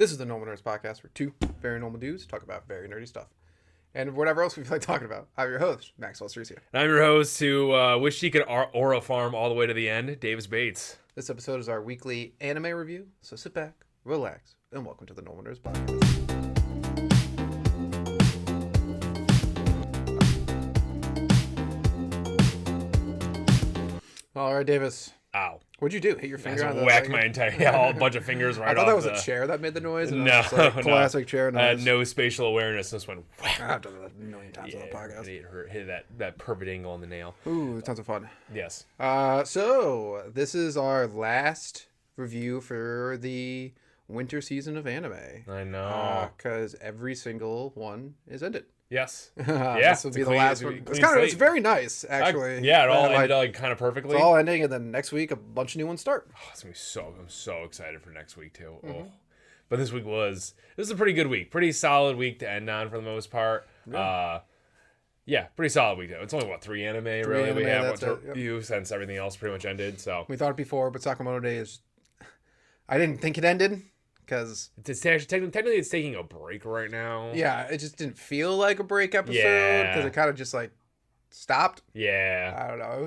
This is the Normal Nerds Podcast, where two very normal dudes talk about very nerdy stuff. And whatever else we feel like talking about. I'm your host, Maxwell Ceresia. And I'm your host who wished he could aura farm all the way to the end, Davis Bates. This episode is our weekly anime review, so sit back, relax, and welcome to the Normal Nerds Podcast. All right, Davis. Ow. What'd you do? Hit your finger on the whack my entire whole bunch of fingers right off. I thought that was a chair that made the noise. And No, classic chair noise. I had no spatial awareness. Just went whack. I've done that a million times on the podcast. It hit that perfect angle on the nail. Ooh, tons of fun. Yes. So this is our last review for the winter season of anime. I know. Because every single one is ended. Yes. Yeah. This will be the last one. It's very nice, actually. It all ended kind of perfectly. It's all ending, and then next week a bunch of new ones start. Oh, it's gonna be I'm so excited for next week too. Oh. But this was a pretty good week, pretty solid week to end on for the most part. Yeah, pretty solid week though. It's only three anime really we have to review since everything else pretty much ended. So we thought it before, but Sakamoto Day is. I didn't think it ended. Because it's technically it's taking a break right now. Yeah, it just didn't feel like a break episode because it kind of just like stopped. Yeah, I don't know. It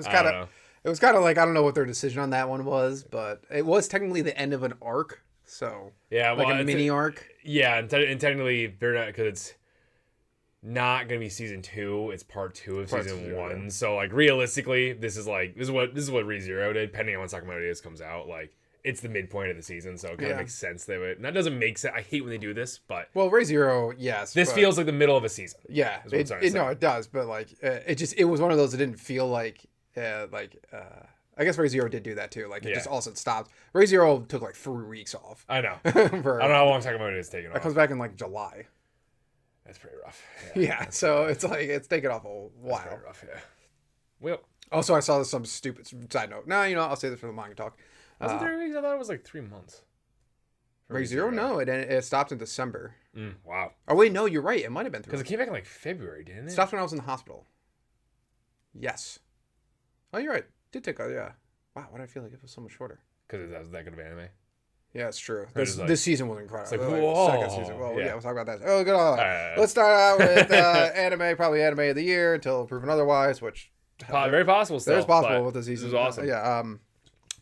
was kind of like I don't know what their decision on that one was, but it was technically the end of an arc. So yeah, like a mini arc. Yeah, and technically they're not because it's not gonna be season 2. It's part 2 of season 1. Yeah. So like realistically, this is what ReZero did. Depending on when Sakamoto Days comes out, like. It's the midpoint of the season, so it kind of makes sense that way. And that doesn't make sense. I hate when they do this, but well, ReZero, yes. This feels like the middle of a season. Yeah, it does, but like it was one of those that didn't feel like I guess ReZero did do that too. Like it just all of a sudden stopped. ReZero took like 3 weeks off. I know. I don't know how long Sakamoto is taking off. It comes back in like July. That's pretty rough. Yeah, so it's like it's taken off a while. That's pretty rough, yeah. Well, also I saw some stupid side note. No, I'll say this for the manga talk. Was it 3 weeks? I thought it was like 3 months. ReZero? No, it stopped in December. Wow. Oh wait, no, you're right. It might have been 3 because it came back in like February, didn't it? Stopped when I was in the hospital. Yes. Oh, you're right. Did take Wow, why did I feel like it was so much shorter? Because that was that good of anime. Yeah, it's true. This season was incredible. It's like, whoa. Second season. Well, yeah, we'll talk about that. Oh, good. Let's start out with anime, probably anime of the year until proven otherwise, which very possible. Still, there's possible with the season. This is awesome. Yeah.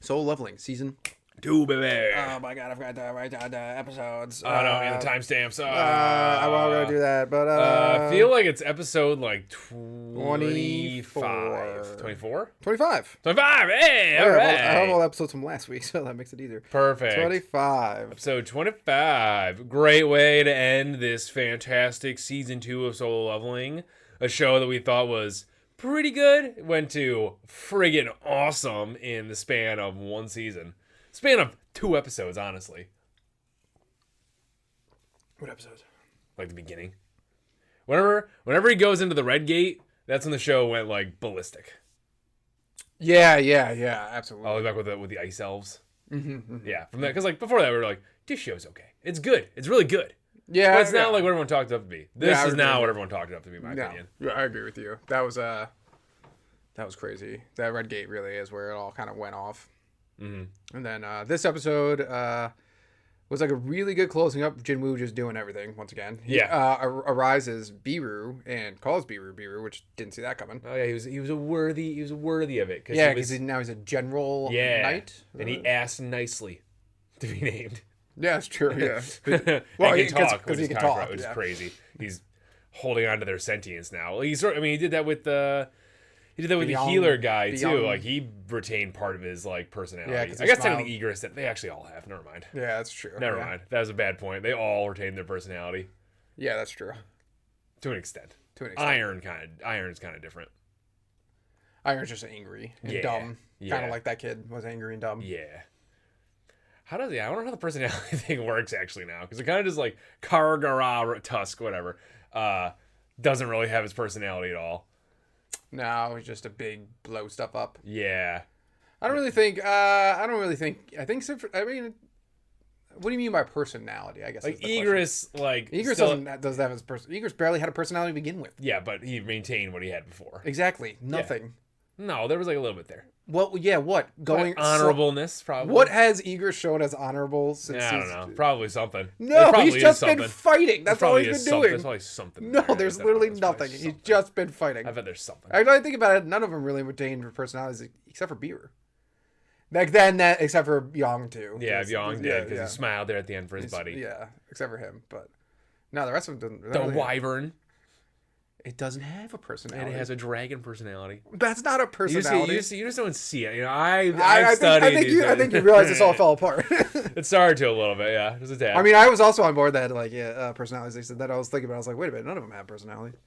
Soul Leveling season 2, baby. Oh my god, I forgot to write down the episodes. Oh no, and the timestamps. I won't gonna do that, but I feel like it's episode like 25. 24? 25. 25. Hey, all right. Well, I have all the episodes from last week, so that makes it easier. Perfect. 25. Episode 25. Great way to end this fantastic season 2 of Solo Leveling, a show that we thought was pretty good. It went to friggin' awesome in the span of 1 season. Span of 2 episodes, honestly. What episodes? Like the beginning. Whenever he goes into the Red Gate, that's when the show went like ballistic. Yeah, absolutely. All the way back with the ice elves. Mm-hmm. Yeah, from that, because like before that we were like, this show's okay. It's good. It's really good. Yeah, but it's not like what everyone talked it up to be. This is now what everyone talked it up to be, in my opinion. Yeah, I agree with you. That was crazy. That Red Gate really is where it all kind of went off. Mm-hmm. And then this episode was like a really good closing up. Jin Woo just doing everything once again. He arises Biru and calls Biru, which didn't see that coming. Oh yeah, he was worthy of it. Yeah, because now he's a general knight. And he asked nicely to be named. Yeah, it's true. Yeah. Well, he can talk, which is crazy. He's holding on to their sentience now. He did that with the healer guy too. Like he retained part of his like personality. Yeah, I guess technically Egress that they actually all have. Never mind. Yeah, that's true. Never mind. That was a bad point. They all retain their personality. Yeah, that's true. To an extent. Iron's kind of different. Iron's just angry and dumb. Kind of like that kid was angry and dumb. Yeah. I don't know how the personality thing works actually now, because it kind of just like Karagara Tusk, whatever, doesn't really have his personality at all. No, he's just a big blow stuff up. Yeah. I think, what do you mean by personality? I guess like Egress, doesn't have his person. Egress barely had a personality to begin with. Yeah, but he maintained what he had before. Exactly. Nothing. Yeah. No, there was like a little bit there. Well, yeah, what? Going honorableness, probably. What has Eager shown as honorable since I don't know. Probably something. No, he's just been fighting. That's all he's been doing. There's probably something. No, there's literally nothing. He's just been fighting. I bet there's something. I think about it, none of them really retained personalities except for Beaver. Back then, except for Yong too. Yeah, Yong did because he smiled there at the end for his buddy. Yeah, except for him. But no, the rest of them didn't. The Wyvern. It doesn't have a personality. And it has a dragon personality. That's not a personality. You just don't see it. You know, I studied. I think you realize this all fell apart. It started to a little bit, yeah. Just a tad. I mean, I was also on board that personalities. They said that. I was thinking about. I was like, wait a minute, none of them have personality.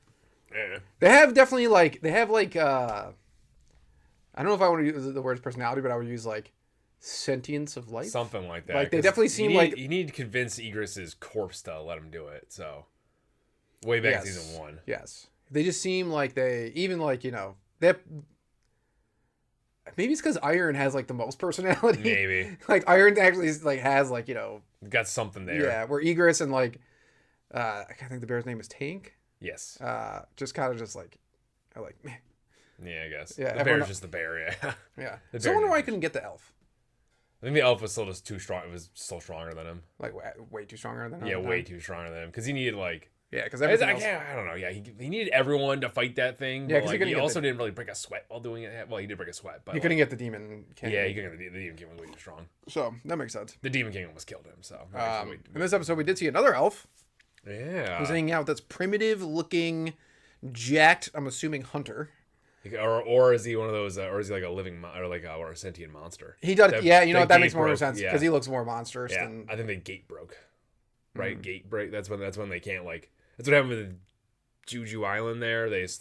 Yeah. They have definitely I don't know if I want to use the word personality, but I would use like sentience of life, something like that. Like they definitely seem like you need to convince Egress's corpse to let him do it. So. Way back in season 1. Yes. They just seem like they maybe it's because Iron has like the most personality. Maybe. Like Iron actually like has like, got something there. Yeah, where Egress and like I think the bear's name is Tank. Yes. Just kind of just like I like meh. Yeah, I guess. Yeah, the bear's just the bear, yeah. Yeah. So I wonder why I couldn't get the elf. I think the elf was still just too strong. It was still stronger than him. Like way too stronger than him. Yeah, way too stronger than him. Because he needed like. Yeah, because I don't know. Yeah, he needed everyone to fight that thing. Yeah, because he also didn't really break a sweat while doing it. Well, he did break a sweat, but he couldn't get the Demon King. Yeah, he couldn't get the Demon King was way too strong. So that makes sense. The Demon King almost killed him. So in this episode, we did see another elf. Yeah, who's hanging out. That's primitive looking, jacked. I'm assuming hunter. Or is he one of those? Or is he like a living or a sentient monster? He does. That makes more sense because he looks more monstrous. Yeah, than... I think the gate broke. Right, gate break. That's when they can't like. That's what happened with Juju Island there. They just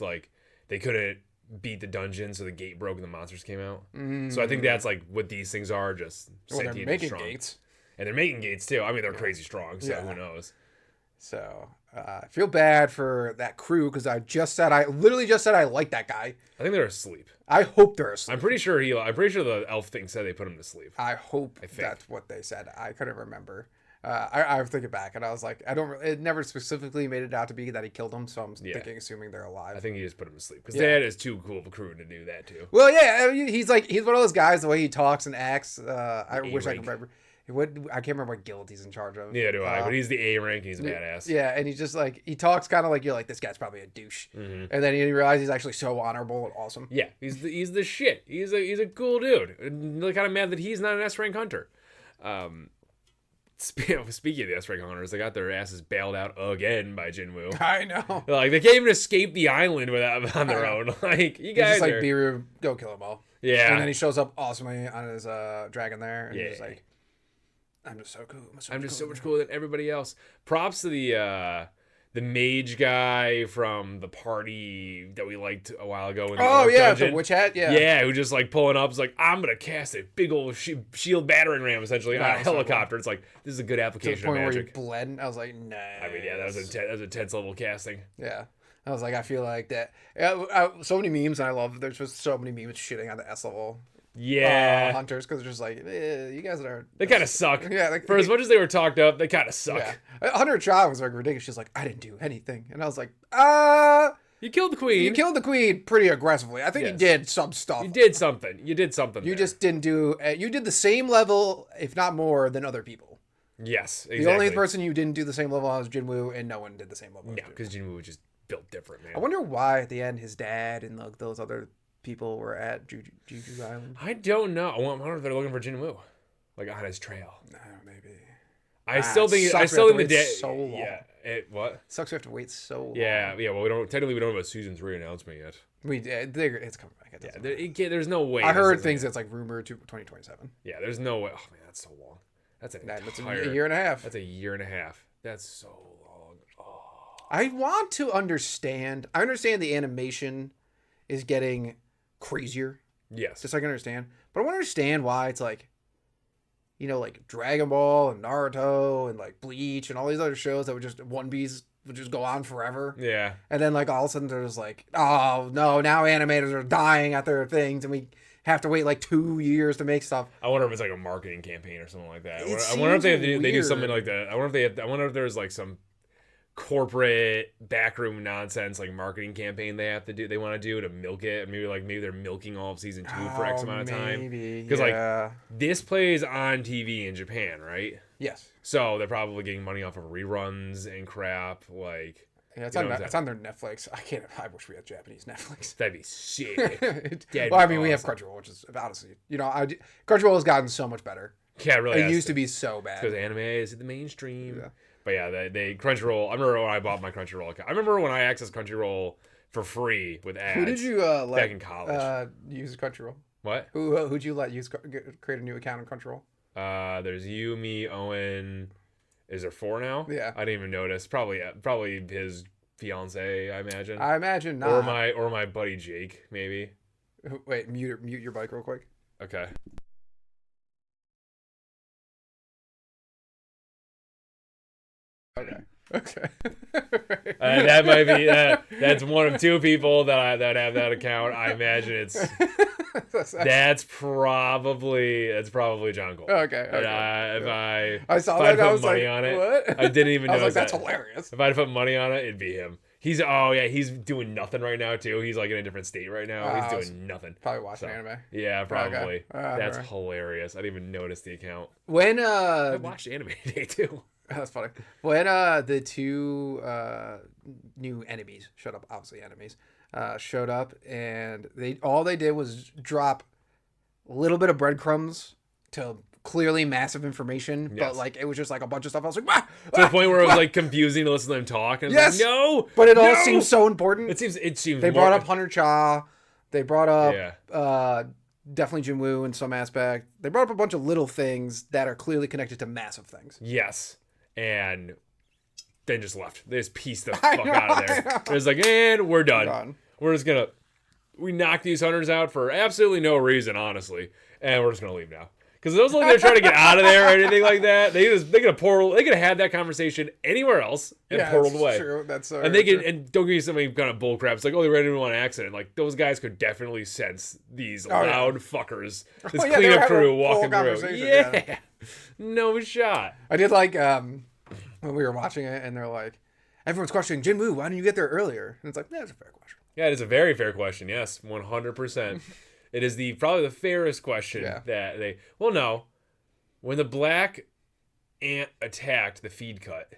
they couldn't beat the dungeon, so the gate broke and the monsters came out. So I think that's like what these things are, just sentient they're making strong. Gates. And they're making gates too. I mean, they're crazy strong, so who knows? So I feel bad for that crew because I literally just said I like that guy. I think they're asleep. I hope they're asleep. I'm pretty sure the elf thing said they put him to sleep. I hope that's what they said. I couldn't remember. I was thinking back, and I was like, it never specifically made it out to be that he killed them, so I'm assuming they're alive. I think he just put him to sleep because Dad is too cool of a crew to do that too. Well, yeah, he's one of those guys. The way he talks and acts, I wish I could remember. I can't remember what guild he's in charge of. Yeah, do I? But he's the A rank. He's a badass. Yeah, and he's just like he talks kind of like you're like this guy's probably a douche, and then you realize he's actually so honorable and awesome. Yeah, he's the shit. He's a cool dude. And really kind of mad that he's not an S rank hunter. Speaking of the S rank hunters, they got their asses bailed out again by Jin Woo. I know. Like they can't even escape the island on their own. Like you guys, just like Biru, go kill them all. Yeah, and then he shows up awesomely on his dragon there, and he's just like, I'm just so cool. I'm just so much cooler than everybody else. Props to the mage guy from the party that we liked a while ago. In the dungeon. The witch hat, who just like pulling up is like, I'm gonna cast a big old shield battering ram essentially on a helicopter. It's like this is a good application of magic. Where he bled. I was like, nah. I mean, yeah, that was a tense level casting. Yeah. I was like, I feel like that. So many memes, and I love. There's just so many memes shitting on the S level. Yeah, hunters, because they're just like, you guys are. They kind of suck. Yeah, like, for as much as they were talked up, they kind of suck. Yeah. Hunter Child was like ridiculous. She's like, I didn't do anything, and I was like, you killed the queen. You killed the queen pretty aggressively. I think you did some stuff. You did something. You just didn't do. You did the same level, if not more, than other people. Yes, exactly. The only person you didn't do the same level on was Jin Woo, and no one did the same level. No, because Jin Woo was just built different, man. I wonder why at the end his dad and those other people were at Juju Island. I don't know. I wonder if they're looking for Jin Woo, like on his trail. Maybe. I still think the day. So long. Yeah. What? Sucks we have to wait so long. Yeah. Well, we don't have a season 3 announcement yet. It's coming back. There's no way. I heard things that's like rumored to 2027. Yeah. There's no way. Oh man, that's so long. That's a year and a half. That's a year and a half. That's so long. Oh. I want to understand. I understand the animation is getting crazier. Yes. Just so I can understand. But I want to understand why it's like, like Dragon Ball and Naruto and like Bleach and all these other shows that would just One Piece would just go on forever. Yeah. And then like all of a sudden there's like, oh no, now animators are dying at their things and we have to wait like 2 years to make stuff. I wonder if it's like a marketing campaign or something like that. I wonder if they do something like that. I wonder if there's like some corporate backroom nonsense like marketing campaign they want to do to milk it. Maybe they're milking all of season 2 for X amount of time. Because like this plays on TV in Japan, right? Yes. So they're probably getting money off of reruns and crap. Like yeah, it's on their Netflix. I wish we had Japanese Netflix. That'd be sick. Well, I mean, we have Crunchyroll, which is honestly, Crunchyroll has gotten so much better. Yeah, it really. It used to be so bad because anime is the mainstream. Yeah. But yeah, they Crunchyroll. I remember when I bought my Crunchyroll account. I remember when I accessed Crunchyroll for free with ads. Who did you back in college use Crunchyroll? What? Who'd you create a new account on Crunchyroll? There's you, me, Owen. Is there 4 now? Yeah. I didn't even notice. Probably his fiance, I imagine. I imagine not. Or my buddy Jake, maybe. Wait, mute your mic real quick. Okay. Okay. That might be that's one of 2 people that have that account. I imagine it's that's probably John Cole. Okay. If I saw that, I was money like, on it, what? I didn't even know. I was like, that's hilarious. If I'd put money on it, it'd be him. He's doing nothing right now too. He's like in a different state right now. He's doing nothing. Probably watching anime. Yeah, probably. Okay. That's hilarious. I didn't even notice the account. When I watched anime today too. That's funny. When the 2 new enemies showed up, obviously enemies, showed up, and they did was drop a little bit of breadcrumbs to clearly massive information, but like it was just like a bunch of stuff. I was like, to the point where it was like confusing to listen to them talk. And yes, like, no, but it all seems so important. It seems. They brought up Hunter Cha. They brought up definitely Jin Woo in some aspect. They brought up a bunch of little things that are clearly connected to massive things. Yes. And then just left. They just pieced the fuck out of there. It was like, and we're done. We're just gonna knock these hunters out for absolutely no reason, honestly, and we're just gonna leave now. Because those like they're trying to get out of there or anything like that. They could have had that conversation anywhere else and portaled away. True. That's so. And and don't give you something kind of bull crap. It's like, oh, they ran into an accident. Like those guys could definitely sense these loud fuckers. This cleanup crew walking through. Yeah. No shot. I did like when we were watching it, and they're like, everyone's questioning Jin Woo. Why didn't you get there earlier? And it's like, that's a fair question. Yeah, it is a very fair question. Yes, 100%. It is probably the fairest question that they. Well, no, when the black ant attacked the feed cut,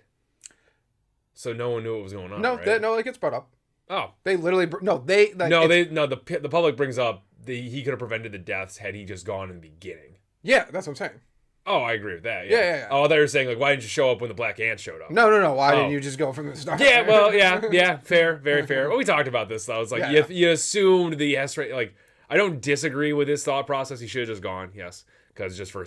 so no one knew what was going on. No, right? it gets brought up. Oh, they literally the public brings up he could have prevented the deaths had he just gone in the beginning. Yeah, that's what I'm saying. Oh, I agree with that. Yeah. Oh, I thought you were saying like, why didn't you show up when the black ant showed up? No. Why didn't you just go from the start? Yeah, well, yeah, fair, very fair. Well, we talked about this though. It's like you assumed the S rate. Like, I don't disagree with his thought process. He should have just gone, yes, because just for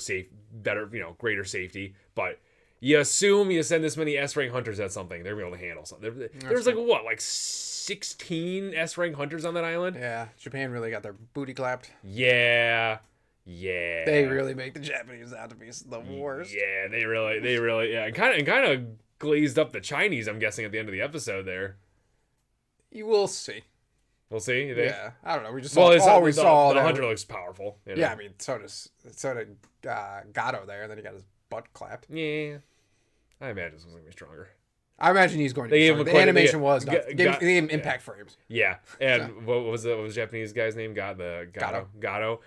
better, greater safety. But you assume you send this many S rank hunters at something, they're gonna be able to handle something. There's like 16 S rank hunters on that island. Yeah, Japan really got their booty clapped. Yeah. They really make the Japanese out to be the worst. Yeah, they really, yeah. And kind of glazed up the Chinese, I'm guessing, at the end of the episode there. You will see. We'll see, you think? Yeah, I don't know. We just saw the hunter looks powerful. You know? Yeah, I mean, so did Gato there, and then he got his butt clapped. Yeah. I imagine this one's going to be stronger. I imagine he's going to be stronger. The animation was nuts. They gave him impact frames. Yeah, and what was the Japanese guy's name? Gato.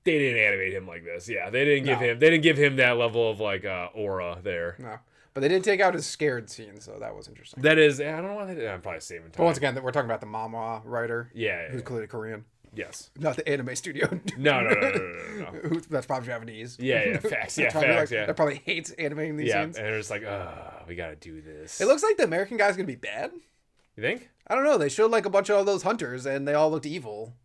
They didn't animate him like this. Yeah, they didn't give him that level of like aura there. No, but they did take out his scared scene, so that was interesting. That is, I don't know why they did. I'm probably saving time. But once again, we're talking about the manhwa writer. Yeah, who's clearly Korean. Yes. Not the anime studio. No. That's probably Japanese. Yeah, facts. Yeah, facts. That probably hates animating these scenes. And they're just like, we gotta do this. It looks like the American guy's gonna be bad. You think? I don't know. They showed like a bunch of those hunters, and they all looked evil.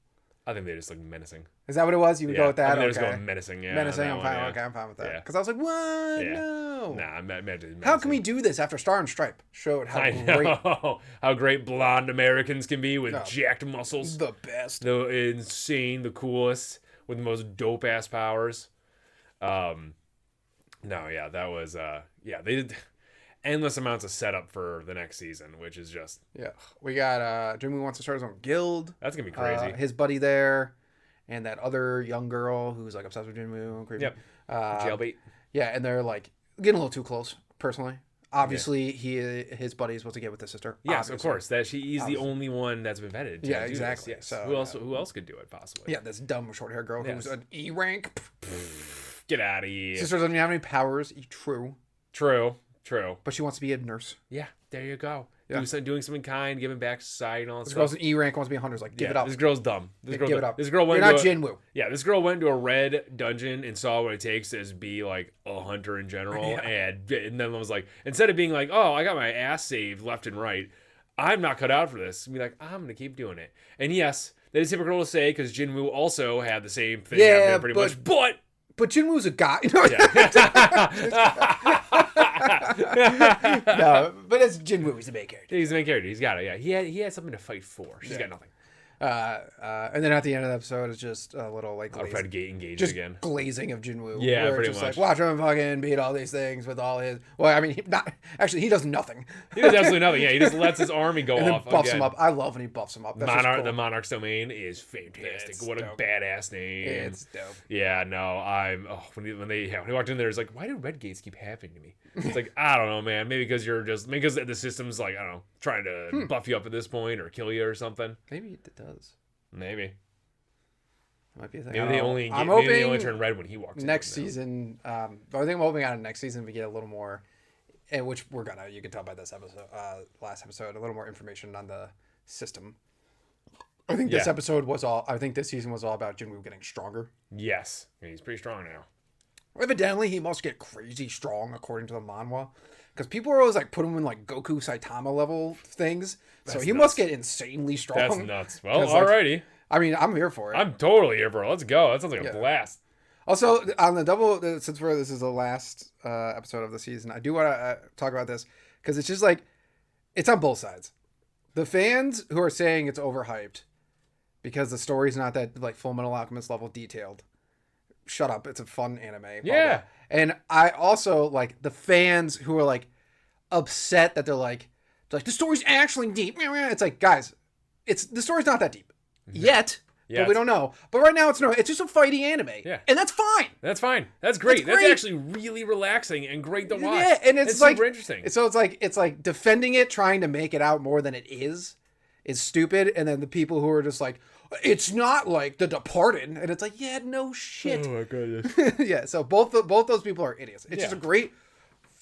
I think they just look menacing. Is that what it was? You would go with that? They just go menacing. Yeah, menacing. I'm fine. Okay, I'm fine with that. Because I was like, what? Yeah. No. Nah, I'm menacing. How can we do this after Star and Stripe showed how great blonde Americans can be with jacked muscles? The best. The insane, the coolest, with the most dope ass powers. That was they did endless amounts of setup for the next season, which is just we got Jimmy wants to start his own guild. That's gonna be crazy. His buddy there, and that other young girl who's like obsessed with Jin Woo. Crazy. Yep. Jailbait. Yeah, and they're like getting a little too close, personally. Obviously, his buddy is supposed to get with the sister. Yes, obviously. of course. That he's the only one that's been vetted. Yeah, exactly. Yes. So who else could do it possibly? Yeah, this dumb short hair girl who's an E rank. Get out of here. Sister doesn't have any powers. True. But she wants to be a nurse. Yeah, there you go. Yeah. Doing something kind, giving back to society and all that This stuff. girl's an E rank, wants to be a hunter. Like, give it up. This girl's dumb. Give it up. This girl went You're not Jin Woo. Yeah, this girl went to a red dungeon and saw what it takes to be like a hunter in general, and then was like, instead of being like, oh, I got my ass saved left and right, I'm not cut out for this. And be like, I'm gonna keep doing it. And yes, that is hypocritical to say because Jin Woo also had the same thing. Yeah, pretty much. But Jin Woo's a guy. Yeah. No, but it's Jin Woo. He's the main character. He's the main character. He's got it. Yeah, he had something to fight for. She's got nothing. And then at the end of the episode, it's just a little like Fred engaged just again. glazing of Jin Woo. Yeah, where pretty it's much. just like watch him fucking beat all these things with all his. Well, I mean, he does nothing. He does absolutely nothing. Yeah, he just lets his army go and off. Then buffs again. him up. I love when he buffs him up. That's cool. The Monarch's Domain is fantastic. It's what dope. a badass name. It's dope. Yeah, no, when he walked in there, it's like, why do red gates keep happening to me? It's like, I don't know, man. Maybe because the system's like, I don't know, trying to buff you up at this point or kill you or something. Maybe it does. Maybe. Might be a thing. Maybe they only turn red when he walks in. Next season, the only thing I'm hoping out of next season we get a little more, and which you can tell by this episode, last episode, a little more information on the system. I think this season was all about Jin Woo getting stronger. Yes, he's pretty strong now. Evidently, he must get crazy strong according to the manhwa, because people are always like put him in like Goku Saitama level things. So he must get insanely strong. That's nuts. Well, alrighty. I mean, I'm here for it. I'm totally here for it. Let's go. That sounds like a blast. Also, on the double, since this is the last episode of the season, I do want to talk about this because it's just like it's on both sides. The fans who are saying it's overhyped because the story's not that like Full Metal Alchemist level detailed. Shut up! It's a fun anime. Yeah. And I also like the fans who are like upset that they're like the story's actually deep. It's like, guys, the story's not that deep yet. Yeah, but we don't know. But right now, it's just a fighting anime. Yeah. And that's fine. That's fine. That's great. That's actually really relaxing and great to watch. Yeah, and it's like super interesting. So it's like defending it, trying to make it out more than it is stupid. And then the people who are just like, it's not like The Departed, and it's like, yeah, no shit. Oh my goodness. Yeah. So both those people are idiots. It's just a great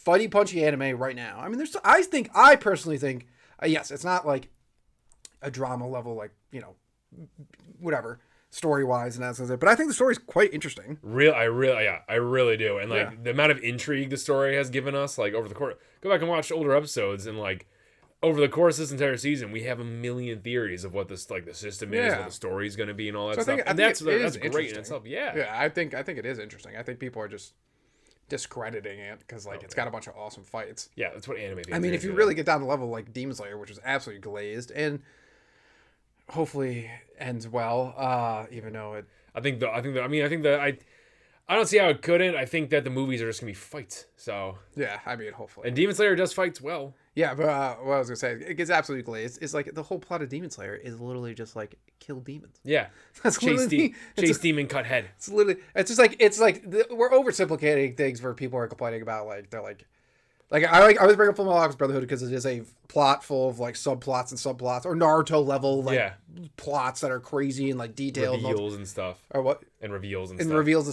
fighty punchy anime right now. I mean, I personally think, yes, it's not like a drama level, like, whatever story wise and that says it, but I think the story's quite interesting. I really do. And like the amount of intrigue the story has given us, like over the course, go back and watch older episodes, and like over the course of this entire season, we have a million theories of what this, like, the system is, what the story's going to be, and all that stuff. And that's great in itself. Yeah, I think it is interesting. I think people are just discrediting it because like it's got a bunch of awesome fights. Yeah, that's what anime. I mean, if you really get down to the level like Demon Slayer, which is absolutely glazed and hopefully ends well, even though it. I don't see how it couldn't. I think that the movies are just gonna be fights. So yeah, I mean, hopefully. And Demon Slayer does fights well. Yeah, but what I was gonna say, it gets absolutely glazed. It's like the whole plot of Demon Slayer is literally just like kill demons. Yeah, that's chase demon, cut head. It's literally. It's just like we're oversimplificating things where people are complaining about like they're like. Like I always bring up Full Metal Alchemist Brotherhood because it is a plot full of like subplots or Naruto level plots that are crazy and like detailed reveals and stuff. Or what? And reveals and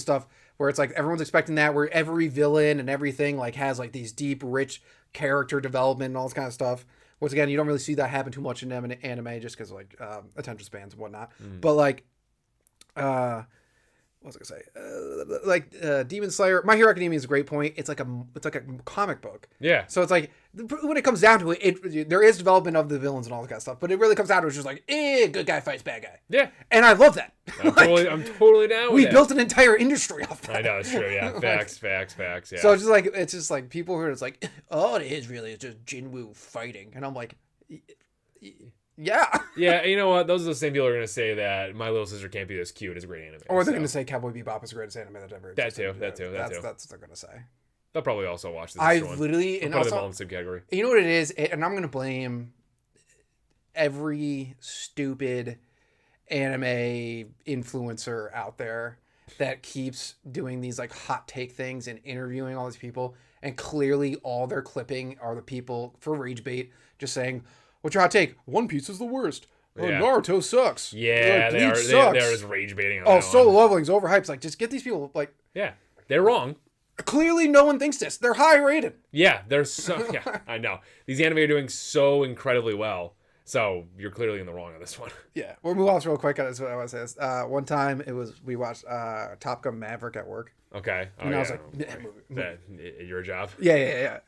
stuff where it's like everyone's expecting that, where every villain and everything like has like these deep, rich character development and all this kind of stuff. Once again, you don't really see that happen too much in anime just because like attention spans and whatnot. But like what was I gonna say? Demon Slayer, My Hero Academia is a great point. It's like a comic book. Yeah. So it's like when it comes down to it, there is development of the villains and all that kind of stuff, but it really comes down to it's just like, good guy fights bad guy. Yeah. And I love that. I'm totally down with we that. built an entire industry off that. I know, it's true. Yeah. Facts. Yeah. So it's just like people who are just like, all it is really is just Jin Woo fighting, and I'm like. Yeah. Yeah, you know what? Those are the same people who are going to say that My Little Sister Can't Be This Cute is a great anime. Or they're going to say Cowboy Bebop is the greatest anime that ever existed. That too. That's what they're going to say. They'll probably also watch this. And also, them all in the subcategory. You know what it is? And I'm going to blame every stupid anime influencer out there that keeps doing these like hot take things and interviewing all these people and clearly all they're clipping are the people for rage bait just saying, "What's your hot take? One Piece is the worst. Oh, Yeah. Naruto sucks. Yeah, Bleach they sucks. are just rage baiting on Oh, that solo one. leveling's overhyped." It's like, just get these people, like, Yeah, they're wrong. clearly no one thinks this. They're high rated. Yeah, they're so. Yeah, I know. These anime are doing so incredibly well. So you're clearly in the wrong on this one. Yeah, we'll move on real quick. That's what I want to say. One time we watched Top Gun Maverick at work. Okay. Oh, And yeah. I was like, yeah, Your job. yeah.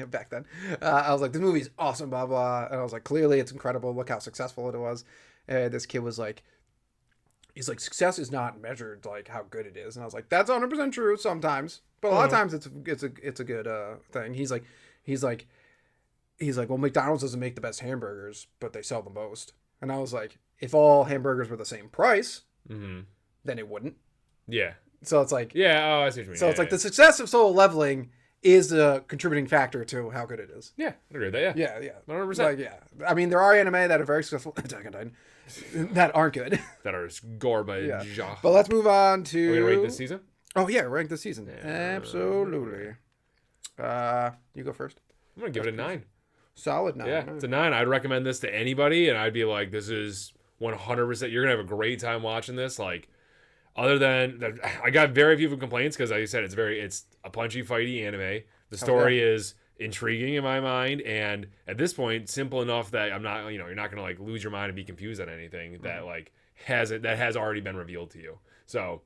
Back then, I was like, this movie's awesome, blah blah. And I was like, clearly it's incredible. Look how successful it was. And this kid was like, he's like, success is not measured like how good it is. And I was like, that's 100% true sometimes, but a lot of times it's a good thing. He's like, well, McDonald's doesn't make the best hamburgers, but they sell the most. And I was like, if all hamburgers were the same price, then it wouldn't. Yeah. So it's like, yeah. Oh, I see what you mean. So it's like the success of solo leveling is a contributing factor to how good it is. Yeah, I agree with that. Yeah. Yeah. 100%. Like, yeah. I mean, there are anime that are very successful Attack on Titan, that aren't good. That are garbage. Yeah. But let's move on to. Are we gonna rate this season? Oh yeah, rank this season. Yeah. Absolutely. You go first. I'm gonna give it a 9. Solid 9. Yeah, it's a 9. I'd recommend this to anybody, and I'd be like, this is 100%. You're gonna have a great time watching this. Like, other than I got very few complaints because, like you said, it's a punchy, fighty anime. The story is intriguing in my mind, and at this point, simple enough that I'm not, you're not gonna like lose your mind and be confused on anything that like has already been revealed to you. So.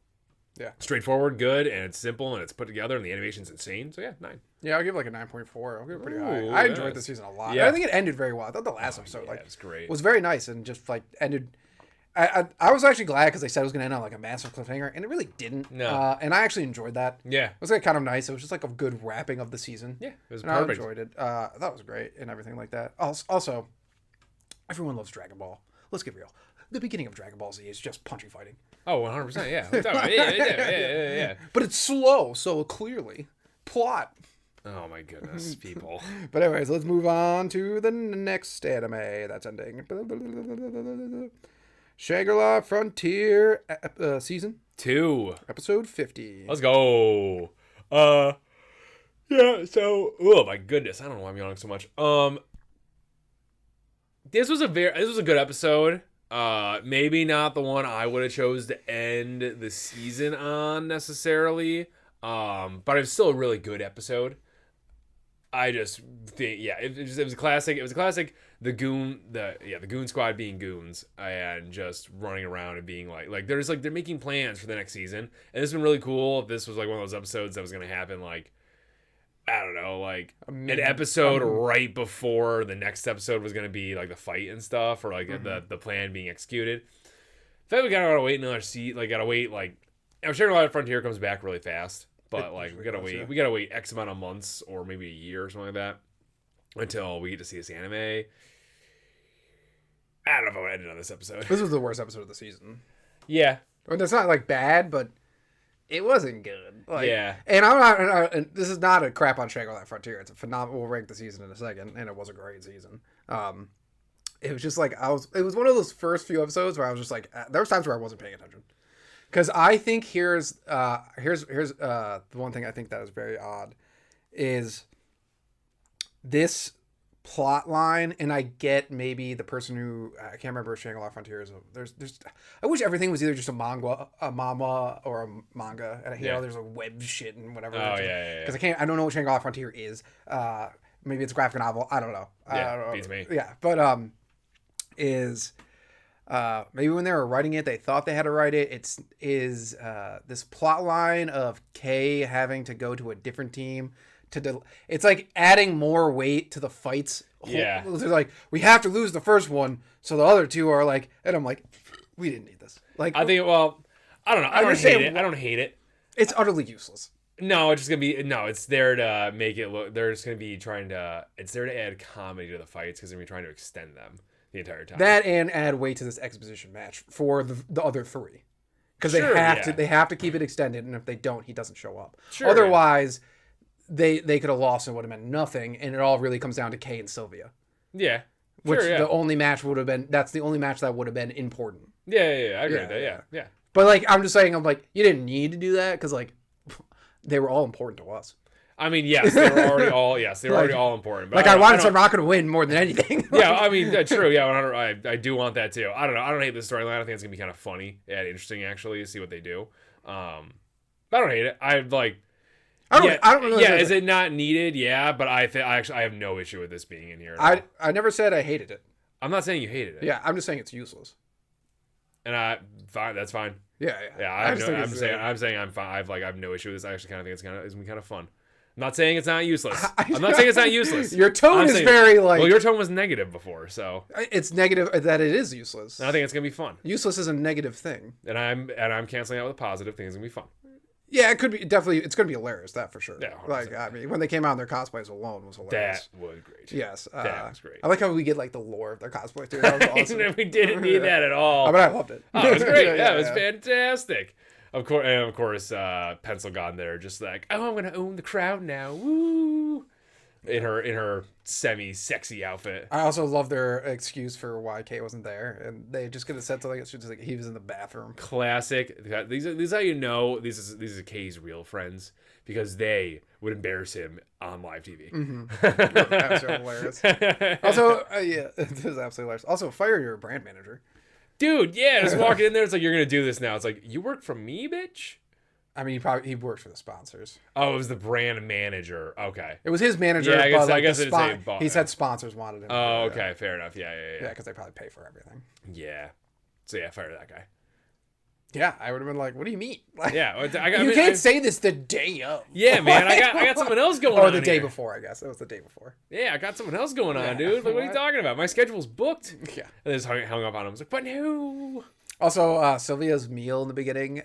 Yeah. Straightforward, good, and it's simple, and it's put together, and the animation's insane. So yeah, 9. Yeah, I'll give it like a 9.4. I'll give it pretty high. Ooh, I enjoyed this season a lot. Yeah. I think it ended very well. I thought the last episode it was great. was very nice and just like ended. I was actually glad because they said it was going to end on like a massive cliffhanger, and it really didn't. No. And I actually enjoyed that. Yeah. It was like kind of nice. It was just like a good wrapping of the season. Yeah, it was and perfect. I enjoyed it. I thought it was great and everything like that. Also, everyone loves Dragon Ball. Let's get real. The beginning of Dragon Ball Z is just punchy fighting. Oh, 100%. Yeah. Yeah. But it's slow, so clearly plot. Oh my goodness, people. But anyways, let's move on to the next anime that's ending. Shangri-La Frontier season 2. episode 50. Let's go. Yeah. So, oh my goodness, I don't know why I'm yawning so much. This was a good episode. Maybe not the one I would have chose to end the season on necessarily. But it's still a really good episode. I just think, yeah, it was a classic. It was a classic. The goon squad being goons and just running around and being like they're making plans for the next season, and it's been really cool. If this was like one of those episodes that was gonna happen, like, I don't know, like an episode right before the next episode was gonna be like the fight and stuff, or like the plan being executed. In fact, we gotta wait another Shangri-La Frontier comes back really fast. But like we gotta wait X amount of months or maybe a year or something like that until we get to see this anime. I don't know if I would end it on this episode. This was the worst episode of the season. Yeah. I mean, it's not like bad, but it wasn't good. Like, yeah. And I'm not. And this is not a crap on Shangri-La Frontier. It's a phenomenal. We'll rank the season in a second, and it was a great season. It was just like it was one of those first few episodes where I was just like, there was times where I wasn't paying attention. Because I think here's the one thing I think that is very odd is this plot line, and I get maybe the person who I can't remember if Shangri-La Frontier is. There's I wish everything was either just a manga or a manga, and there's a web shit and whatever. Oh yeah. Because I don't know what Shangri-La Frontier is. Maybe it's a graphic novel. I don't know. Yeah, beats me. Yeah, but maybe when they were writing it, they thought they had to write it. Is this plot line of Kay having to go to a different team it's like adding more weight to the fights. Yeah, they're like, we have to lose the first one, so the other two are like, and I'm like, we didn't need this. Like, I think, well, I don't know. I don't hate it. It's utterly useless. No, it's just gonna be it's there to make it look. They're just gonna be it's there to add comedy to the fights because they're gonna be trying to extend them the entire time. That and add weight to this exposition match for the other three, because they have to keep it extended, and if they don't, he doesn't show up. Sure, otherwise, they could have lost and it would have meant nothing, and it all really comes down to Kay and Sylvia. Yeah, which the only match would have been. That's the only match that would have been important. Yeah, I agree with that. Yeah. But like, I'm just saying, I'm like, you didn't need to do that because like, they were all important to us. I mean, yes, they were already all important. But Like I wanted Son Roku to win more than anything. Yeah, I mean, true. Yeah, 100, I do want that too. I don't know. I don't hate the storyline. I think it's gonna be kind of funny and interesting actually to see what they do. But I don't hate it. I don't know. Yeah, is it not needed? Yeah, but I have no issue with this being in here. I never said I hated it. I'm not saying you hated it. Yeah, I'm just saying it's useless. And fine. That's fine. Yeah. I'm saying I'm fine. I have no issue with this. I actually kind of think it's gonna be kind of fun. I'm not saying it's not useless. I'm not saying it's not useless. Your tone is very like. Well, your tone was negative before, so it's negative that it is useless. And I think it's gonna be fun. Useless is a negative thing, and I'm canceling out with a positive thing. It's gonna be fun. Yeah, it could be definitely. It's gonna be hilarious, that for sure. Yeah, 100%. Like I mean, when they came out in their cosplays alone was hilarious. That was great. Yes, that was great. I like how we get like the lore of their cosplay too. That was awesome. We didn't need that at all. But I loved it. Oh, it was great. It was fantastic. Of course, Pencil Gone there, just like, oh, I'm gonna own the crowd now. Woo! In her semi-sexy outfit. I also love their excuse for why Kay wasn't there, and they just could have said something. It's just like he was in the bathroom. Classic. These are how you know these are Kay's real friends, because they would embarrass him on live TV. Mm-hmm. Absolutely hilarious. Also, yeah, this is absolutely hilarious. Also, fire your brand manager. Dude, yeah, just walking in there, it's like, you're gonna do this now. It's like, you work for me, bitch? I mean, he works for the sponsors. Oh, it was the brand manager. Okay. It was his manager. Yeah, I guess he said sponsors wanted him. Oh, okay, fair enough. Yeah. Yeah, because they probably pay for everything. Yeah. So yeah, fire that guy. Yeah, I would have been like, "What do you mean?" Like, yeah, you can't say this the day of. Yeah, man, I got someone else going on. Or the day before, I guess. It was the day before. Yeah, I got someone else going on, dude. Like, what are you talking about? My schedule's booked. Yeah. And just hung up on him. I was like, but no. Also, Sylvia's meal in the beginning,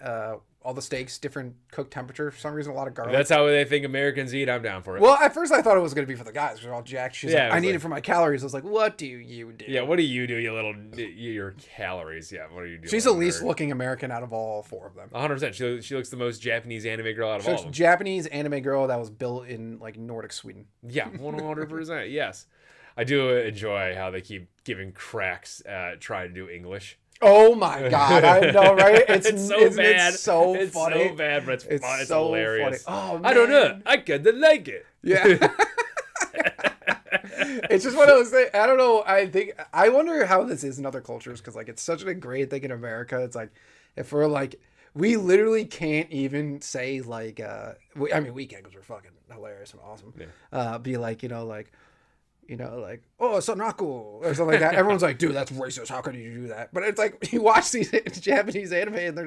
all the steaks, different cook temperature. For some reason, a lot of garlic. If that's how they think Americans eat, I'm down for it. Well, at first I thought it was going to be for the guys because they're all jacked. She's like, I need it for my calories. I was like, what do you do? Yeah, what do you do, your calories? Yeah, what are you doing? She's the least looking American out of all four of them. 100%. She looks the most Japanese anime girl out of all of them. Japanese anime girl that was built in like Nordic Sweden. Yeah, 100%. Yes. I do enjoy how they keep giving cracks at trying to do English. Oh my god, I know, right? It's so bad. It's so it's funny. So bad, but it's fun. It's so hilarious. Funny. Oh, man. I don't know. I kinda like it. Yeah. It's just one of those things. I don't know. I wonder how this is in other cultures, because like it's such a great thing in America. It's like if we're like, we literally can't even say like I mean, weekend because we're fucking hilarious and awesome. Yeah. Be like, like, oh, Son Roku or something like that. Everyone's like, dude, that's racist. How could you do that? But it's like, you watch these Japanese anime and they're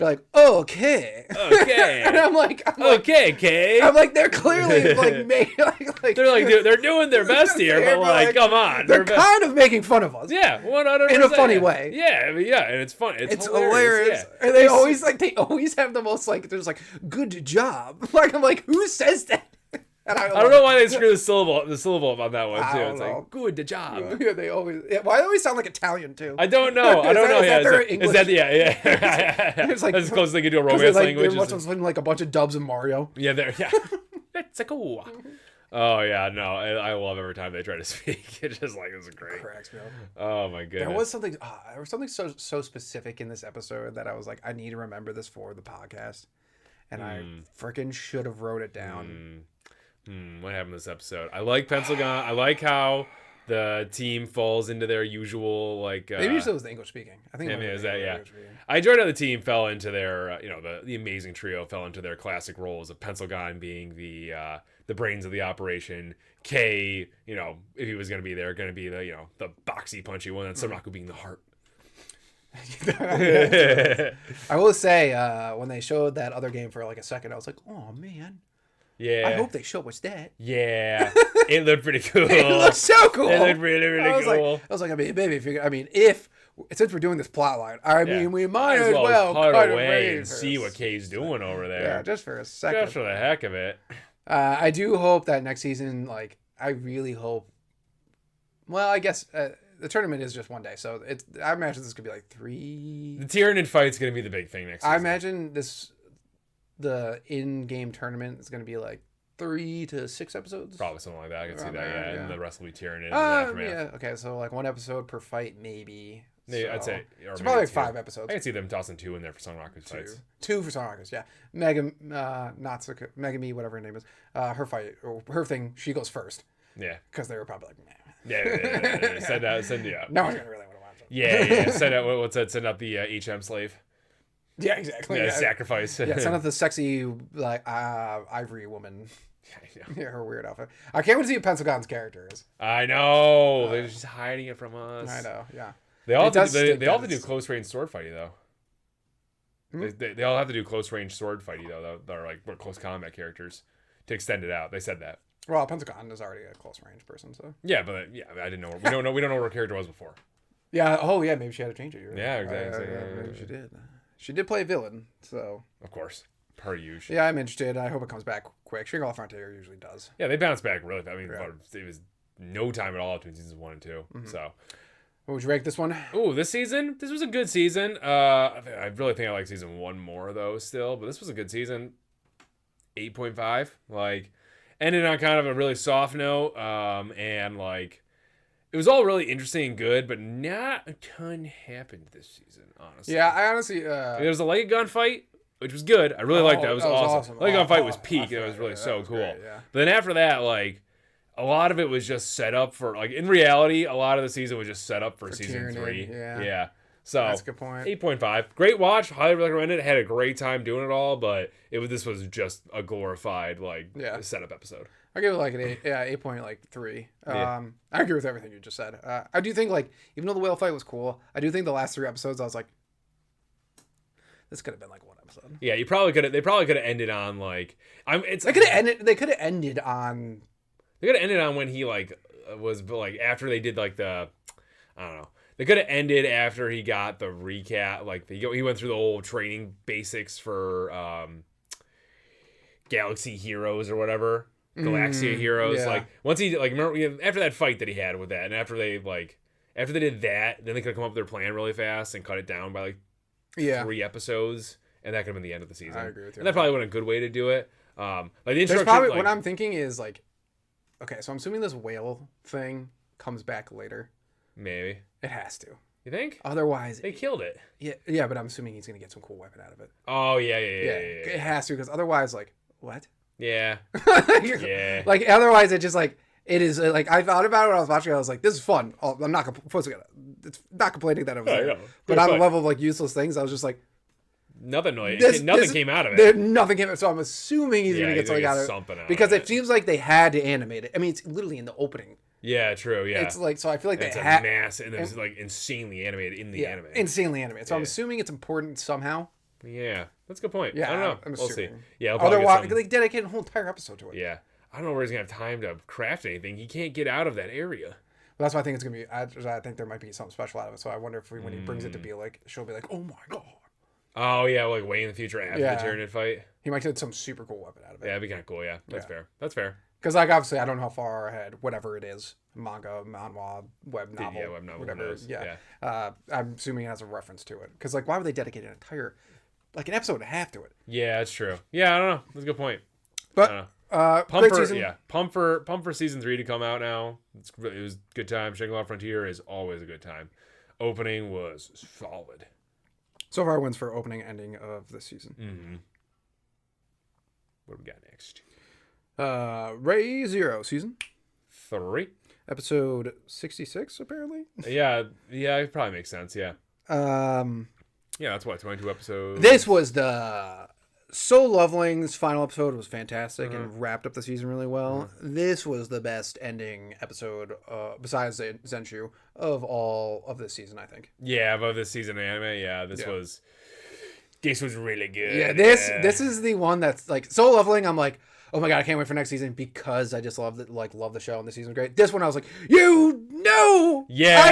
like, oh, okay. Okay. And I'm like, okay, Kay. I'm like, they're clearly like made like they're like, they're doing their best here, but like, come on. They're kind of making fun of us. Yeah, 100%. In a funny way. Yeah, I mean, yeah, and it's fun. It's hilarious. Yeah. And they always have the most like, there's like, good job. Like, I'm like, who says that? And I don't know why they screw the syllable on that one too. It's know. like, good job. Yeah, they always. Yeah, why they always sound like Italian too? I don't know. Is that English? Yeah. It's like that's as close as they can do a romance language. They're watching like a bunch of dubs in Mario. Yeah, It's a cool. Oh yeah, no, I love every time they try to speak. It's just like, this is great. Cracks me up. Oh my goodness. There was something so specific in this episode that I was like, I need to remember this for the podcast, and I freaking should have wrote it down. What happened this episode? I like Pencil Gun. I like how the team falls into their usual like. Maybe it was the English speaking. I think. Maybe it was that. Yeah. I enjoyed how the team fell into their, the amazing trio fell into their classic roles of Pencil Gun being the brains of the operation. Kay, if he was going to be there, going to be the the boxy punchy one, and Son Roku being the heart. I will say, when they showed that other game for like a second, I was like, oh man. Yeah. I hope they show us that. Yeah. It looked pretty cool. It looked so cool. It looked really, really cool. I was like, if since we're doing this plot line, we might as well cut away and see what Kay's doing over there. Yeah, just for a second. Just for the heck of it. I do hope that next season, like, I really hope. Well, I guess the tournament is just one day, so I imagine this could be like 3. The Tyranid fight's going to be the big thing next season. I imagine the in-game tournament is going to be like 3 to 6 episodes. Probably something like that. I can see that. Yeah, and the rest will be Tyranid. Yeah. Okay, so like one episode per fight, maybe. I'd say. It's probably like 5 episodes. I can see them tossing 2 in there for Song Raku's fights. 2 for Song Raku's, yeah. Megami, whatever her name is. Her fight, or her thing, she goes first. Yeah. Because they were probably like, nah. Yeah. Send out. No one's going to really want to watch it. Yeah. Send out, what's that? Send out the HM slave. Yeah, exactly. Yeah, sacrifice. Yeah, send out the sexy, like, ivory woman. Yeah, her weird outfit. I can't wait to see what Pencilgon's character is. I know. They're just hiding it from us. I know, yeah. They all have to do close range sword fighting, though. They all have to do close range sword fighting, though. They're like close combat characters to extend it out. They said that. Well, Pentagon is already a close range person, so. Yeah, but I didn't know. We don't know what her character was before. Yeah. Oh, yeah. Maybe she had to change it. Yeah, exactly. Maybe she did. She did play a villain, so. Of course, per usual. Yeah, I'm interested. I hope it comes back quick. Shangri-La Frontier usually does. Yeah, they bounce back really fast. I mean, it was no time at all between seasons 1 and 2. So. What would you rank this one? Oh, this season? This was a good season. I really think I like season 1 more though, still. But this was a good season. 8.5. Like. Ended on kind of a really soft note, and like it was all really interesting and good, but not a ton happened this season, honestly. Yeah, I honestly there was a leg gun fight, which was good. I really liked that. It was awesome. Leg gun fight was peak. It was really so cool. Great, yeah. But then after that, like a lot of it was just set up for like in reality, a lot of the season was just set up for season Tyranny, 3. Yeah. So that's a good point. 8.5. Great watch. Highly recommend it. Had a great time doing it all, but this was just a glorified setup episode. I give it like an 8.3. I agree with everything you just said. I do think like even though the whale fight was cool, I do think the last 3 episodes I was like, this could have been like 1 episode. Yeah, you probably could have. They probably could have ended on like They could have ended. They could have ended on. They could have ended on when he like was like after they did like the, I don't know. They could have ended after he got the recap. Like he went through the whole training basics for Galaxy Heroes or whatever. Galaxia Heroes. Yeah. Like once he like remember after that fight that he had with that, and after they did that, then they could have come up with their plan really fast and cut it down by like 3 episodes, and that could have been the end of the season. I agree with you. And that probably wasn't a good way to do it. Like the introduction. Probably what I'm thinking is like, okay, so I'm assuming this whale thing comes back later. Maybe it has to. You think? Otherwise, they killed it. Yeah, but I'm assuming he's gonna get some cool weapon out of it. Oh yeah. It has to, because otherwise, like, what? Yeah. Yeah. Like otherwise, it just like it is like I thought about it when I was watching it. I was like, this is fun. I'm not it's not complaining that it was there. But on the level of like useless things, I was just like, nothing came out of it. Nothing came. So I'm assuming he's gonna get something out of it because it seems like they had to animate it. I mean, it's literally in the opening. Yeah, true. Yeah, it's like so. I feel like it's they a mass, and it's like insanely animated in the anime. Insanely animated. So I'm assuming it's important somehow. Yeah, that's a good point. Yeah, I don't know. I'm we'll see. assuming. Yeah, otherwise they dedicate a whole entire episode to it. Yeah, I don't know where he's gonna have time to craft anything. He can't get out of that area. Well, that's why I think it's gonna be. I think there might be something special out of it. So I wonder if when he brings it to be like, she'll be like, "Oh my god." Oh yeah, like way in the future after the Tyranid fight. He might get some super cool weapon out of it. Yeah, that'd be kind of cool. Yeah, that's fair. That's fair. Because like obviously I don't know how far ahead, whatever it is, manga, manhwa, web novel, whatever. Yeah. I'm assuming it has a reference to it. Because like, why would they dedicate an entire, like an episode and a half to it? Yeah, that's true. Yeah, I don't know. That's a good point. But pump great for season. pump for season 3 to come out now. It was a good time. Shangri-La Frontier is always a good time. Opening was solid. So far wins for opening and ending of this season. Mm-hmm. What do we got next? ReZero season 3, episode 66 apparently. Yeah, it probably makes sense. Yeah. Yeah, that's what 22 episodes. This was the So Loveling's final episode was fantastic and wrapped up the season really well. This was the best ending episode besides Zenshu of all of this season, I think. Yeah, of this season of anime. Yeah, this was really good. Yeah, this is the one that's like So Loveling. I'm like, oh my god, I can't wait for next season because I just love the show and the season was great. This one I was like, I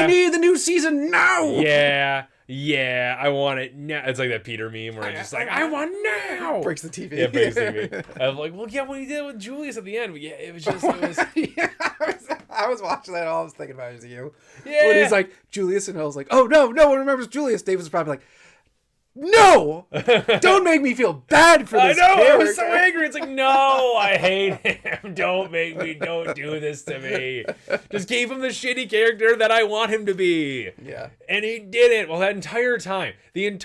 need the new season now. Yeah, I want it now. It's like that Peter meme where it's just like, I want now. Breaks the TV. Yeah, breaks the TV. I'm like, well, yeah, what he did with Julius at the end. Yeah, it was. I was watching that and all I was thinking about is you. Yeah. When he's like, Julius, and I was like, oh, no one remembers Julius. David's probably like, no, don't make me feel bad for this character. I was so angry. It's like, no, I hate him. Don't do this to me. Just gave him the shitty character that I want him to be. Yeah. And he didn't. Well, that entire time, when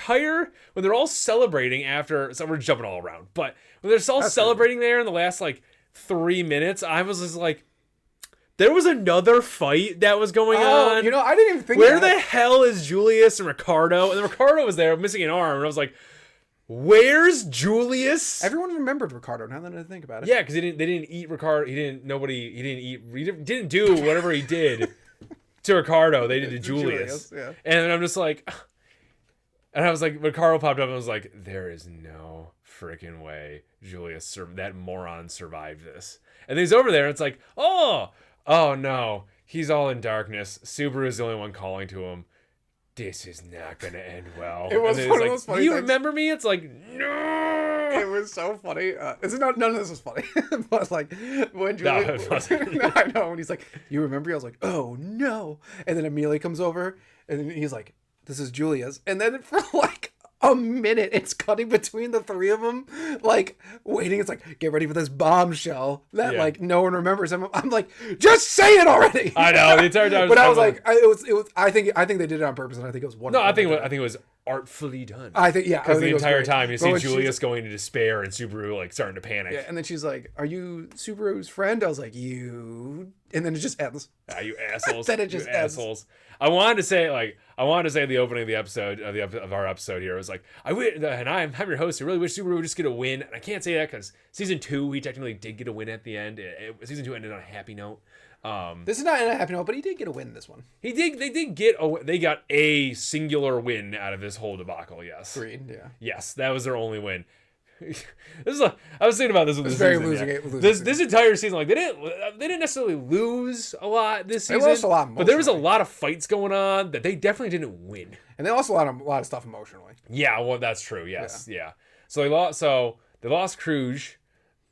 they're all celebrating after, so we're jumping all around, but when they're all celebrating there in the last, like, 3 minutes, I was just like, there was another fight that was going on. You know, I didn't even think Where the hell is Julius and Ricardo? And then Ricardo was there missing an arm. And I was like, where's Julius? Everyone remembered Ricardo now that I think about it. Yeah, because they didn't eat Ricardo. He didn't do whatever he did to Ricardo. They did to Julius. Yeah. And I'm just like, and I was like, Ricardo popped up and I was like, there is no freaking way that moron survived this. And then he's over there and it's like, oh no, he's all in darkness. Subaru is the only one calling to him. This is not gonna end well. It was one of those funny do you things. remember me? It's like, no. It was so funny. None of this was funny. But like when Julie, No, it wasn't. No, I know. When he's like, you remember? I was like, oh no. And then Amelia comes over and then he's like, this is Julia's. And then for like a minute, it's cutting between the three of them, like waiting. It's like, get ready for this bombshell that like no one remembers. I'm like, just say it already. I know the entire time. But I was like, it was. I think they did it on purpose, and I think it was wonderful. No, I think it was artfully done. I think because the entire time you see Julius going into despair and Subaru like starting to panic. Yeah, and then she's like, "Are you Subaru's friend?" I was like, "You," and then it just ends. Ah, you assholes! Then it just ends. Assholes. I wanted to say the opening of the episode of our episode here was like, I'm your host. I really wish Subaru would just get a win, and I can't say that because season 2 he technically did get a win at the end. Season 2 ended on a happy note. This is not a happy note, but he did get a win this one. They got a singular win out of this whole debacle. Yes. Agreed. Yeah. Yes, that was their only win. I was thinking about this with this very season. This entire season, like they didn't necessarily lose a lot this season. They lost a lot, but there was a lot of fights going on that they definitely didn't win. And they lost a lot of stuff emotionally. Yeah, well, that's true. Yes, yeah. So they lost Kruj,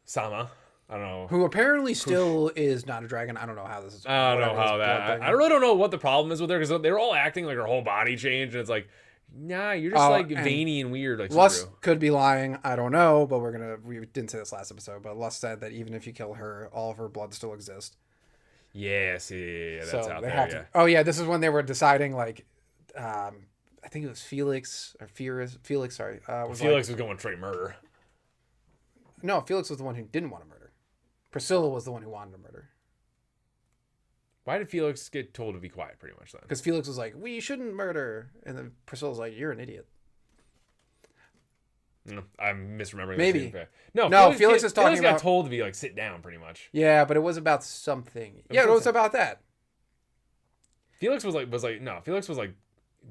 Sama. I don't know. Who apparently still is not a dragon. I don't know how this is. I don't know how that. I really don't know what the problem is with her because they're all acting like her whole body changed, and it's like, nah, you're just like veiny and weird. Like Lust could be lying. I don't know, but we didn't say this last episode, but Lust said that even if you kill her, all of her blood still exists. Yes, yeah, that's so out they there. have to. Oh yeah, this is when they were deciding like, I think it was Felix or Felix. Sorry, Felix was going straight murder. No, Felix was the one who didn't want to murder. Priscilla was the one who wanted to murder. Why did Felix get told to be quiet pretty much then? Because Felix was like, we shouldn't murder. And then Priscilla's like, you're an idiot. I'm misremembering. Maybe. No, Felix is talking about... got told to be like, sit down pretty much. Yeah, but it was about something. It was about that. Felix was like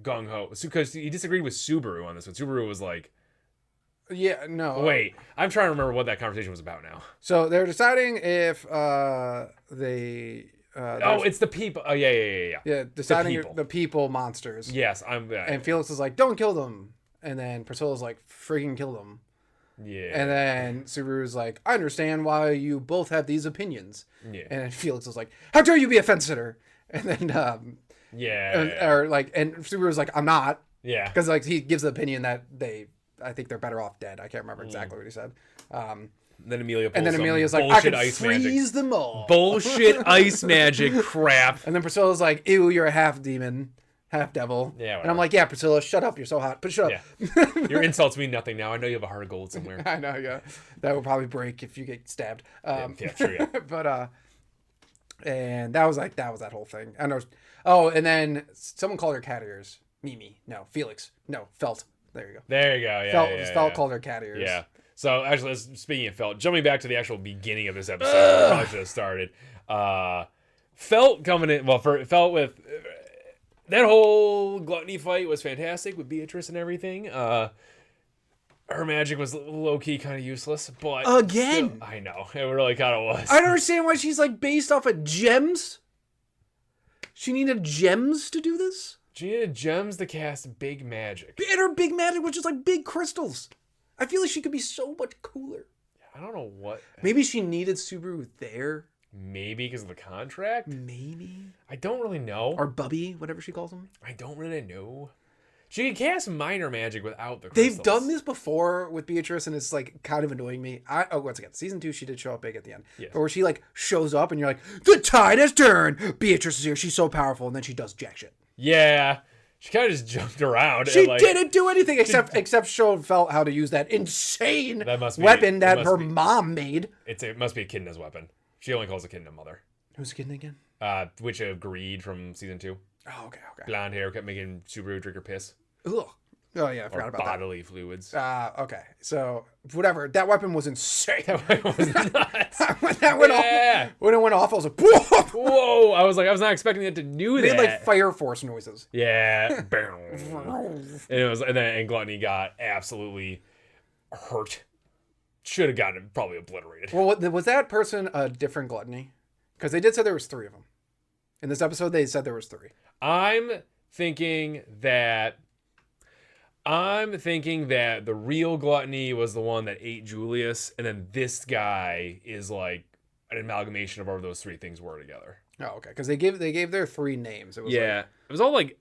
gung-ho. Because he disagreed with Subaru on this one. Subaru was like... Yeah, no. Wait, I'm trying to remember what that conversation was about now. So they're deciding if they... it's the people. Oh, yeah. Yeah, deciding the people monsters. Yes, and Felix is like, don't kill them. And then Priscilla's like, freaking kill them. Yeah. And then Subaru's like, I understand why you both have these opinions. Yeah. And then Felix is like, how dare you be a fence sitter? And then, and Subaru's like, I'm not. Yeah. Because like he gives the opinion that I think they're better off dead. I can't remember exactly what he said. Then Amelia pulls Amelia's like, I can freeze them all. Bullshit ice magic crap. And then Priscilla's like, ew, you're a half demon, half devil. Yeah, and I'm like, yeah, Priscilla, shut up. You're so hot. But shut up. Your insults mean nothing now. I know you have a heart of gold somewhere. I know, yeah. That will probably break if you get stabbed. True, yeah. But, and that was that whole thing. I know. Oh, and then someone called her cat ears. Mimi. No, Felix. No, Felt. There you go. Yeah. Felt called her cat ears. Yeah. So actually, speaking of Felt, jumping back to the actual beginning of this episode, we probably should have started. Felt coming in. Well, Felt with that whole gluttony fight was fantastic with Beatrice and everything. Her magic was low key kind of useless, but again, still, I know it really kind of was. I don't understand why she's like based off of gems. She needed gems to do this. She needed gems to cast big magic. And her big magic was just like big crystals. I feel like she could be so much cooler. I don't know what. Maybe she needed Subaru there. Maybe because of the contract. Maybe. I don't really know. Or Bubby, whatever she calls him. I don't really know. She can cast minor magic without the They've crystals. done this before with Beatrice, and it's like kind of annoying me. Once again, season 2, she did show up big at the end. Yes. But where she like shows up and you're like, the tide has turned. Beatrice is here. She's so powerful, and then she does jack shit. Yeah. She kind of just jumped around. She and, like, didn't do anything except show felt how to use that insane weapon that her mom made. It must be Echidna's weapon. She only calls Echidna mother. Who's Echidna again? Witch of Greed from season 2. Oh, okay. Blonde hair kept making Subaru drink her piss. Ugh. Oh yeah, I forgot about bodily fluids. Okay. So whatever. That weapon was insane. That weapon was nuts. When it went off, I was like, whoa! Whoa! I was not expecting it to do that. It made like fire force noises. Yeah. and Gluttony got absolutely hurt. Should have gotten probably obliterated. Well, was that person a different Gluttony? Because they did say there was 3 of them. In this episode, they said there was 3. I'm thinking that the real Gluttony was the one that ate Julius, and then this guy is like an amalgamation of all those 3 things were together. Oh, okay. Because they gave their 3 names. It was it was all like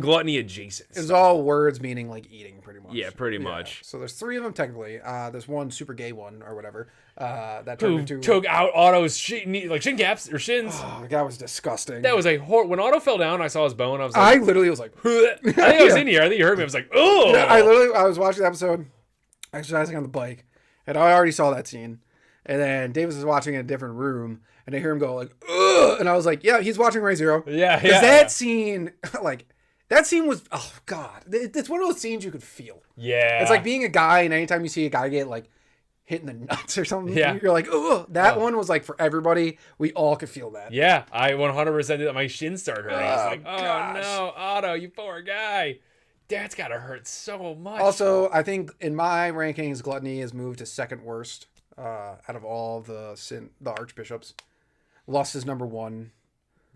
Gluttony adjacent. It was all words meaning like eating, pretty much. Yeah, pretty much. So there's 3 of them technically. There's one super gay one or whatever. That turned into took out Otto's shin caps or shins. Oh, that was disgusting. That was when Otto fell down. I saw his bone. I was like, I literally was like, I think I was in here. I think you heard me. I was like, oh. Yeah, I was watching the episode, exercising on the bike, and I already saw that scene. And then Davis was watching in a different room, and I hear him go like, ugh! And I was like, yeah, he's watching ReZero. Yeah, because that scene, that scene was, oh god, it's one of those scenes you could feel. Yeah, it's like being a guy, and anytime you see a guy get like hit in the nuts or something, you're like, ugh. That one was like for everybody. We all could feel that. Yeah, I 100% did that. My shin started hurting. I was like, oh gosh. no, Otto, you poor guy. That's gotta hurt so much. Also, I think in my rankings, Gluttony has moved to second worst. Out of all the archbishops. Lust is number 1.